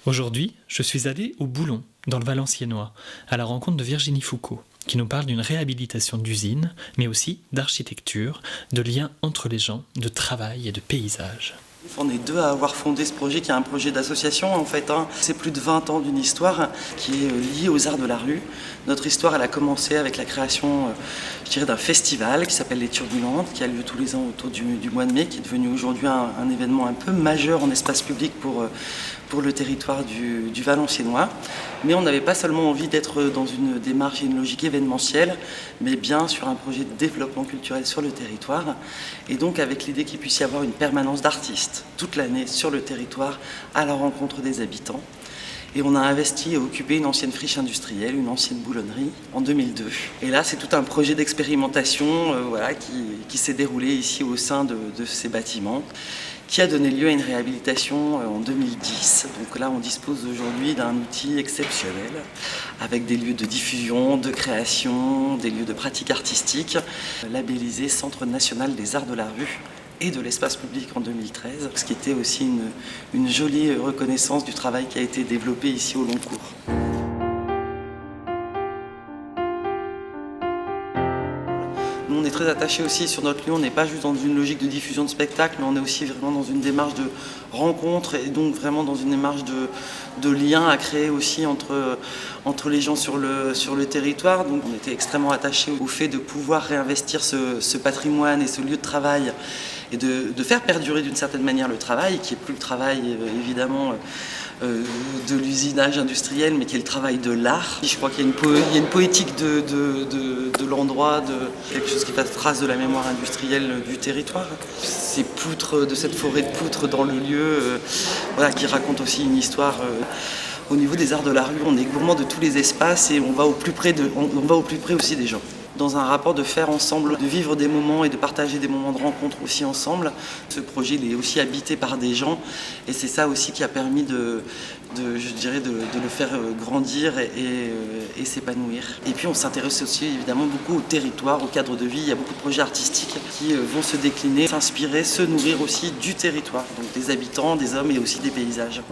Aujourd'hui, je suis allé au Boulon, dans le Valenciennois, à la rencontre de Virginie Foucault, qui nous parle d'une réhabilitation d'usine, mais aussi d'architecture, de liens entre les gens, de travail et de paysage. On est deux à avoir fondé ce projet qui est un projet d'association en fait. C'est plus de 20 ans d'une histoire qui est liée aux arts de la rue. Notre histoire elle a commencé avec la création d'un festival qui s'appelle Les Turbulentes, qui a lieu tous les ans autour du mois de mai, qui est devenu aujourd'hui un événement un peu majeur en espace public pour le territoire du Valenciennois. Mais on n'avait pas seulement envie d'être dans une démarche et une logique événementielle, mais bien sur un projet de développement culturel sur le territoire. Et donc avec l'idée qu'il puisse y avoir une permanence d'artistes toute l'année sur le territoire à la rencontre des habitants. Et on a investi et occupé une ancienne friche industrielle, une ancienne boulonnerie, en 2002. Et là, c'est tout un projet d'expérimentation qui s'est déroulé ici au sein de ces bâtiments, qui a donné lieu à une réhabilitation en 2010. Donc là, on dispose aujourd'hui d'un outil exceptionnel, avec des lieux de diffusion, de création, des lieux de pratique artistique, labellisé Centre national des arts de la rue et de l'espace public en 2013, ce qui était aussi une jolie reconnaissance du travail qui a été développé ici au long cours. Nous, on est très attachés aussi sur notre lieu, on n'est pas juste dans une logique de diffusion de spectacles, mais on est aussi vraiment dans une démarche de rencontre et donc vraiment dans une démarche de lien à créer aussi entre les gens sur le territoire. Donc on était extrêmement attachés au fait de pouvoir réinvestir ce patrimoine et ce lieu de travail et de faire perdurer d'une certaine manière le travail, qui n'est plus le travail évidemment de l'usinage industriel, mais qui est le travail de l'art. Je crois qu'il y a une poétique de l'endroit, de quelque chose qui fasse trace de la mémoire industrielle du territoire. Ces poutres, de cette forêt de poutres dans le lieu, qui raconte aussi une histoire. Au niveau des arts de la rue, on est gourmand de tous les espaces et on va au plus près aussi des gens. Dans un rapport de faire ensemble, de vivre des moments et de partager des moments de rencontre aussi ensemble. Ce projet il est aussi habité par des gens et c'est ça aussi qui a permis de le faire grandir et s'épanouir. Et puis on s'intéresse aussi évidemment beaucoup au territoire, au cadre de vie. Il y a beaucoup de projets artistiques qui vont se décliner, s'inspirer, se nourrir aussi du territoire, donc des habitants, des hommes et aussi des paysages.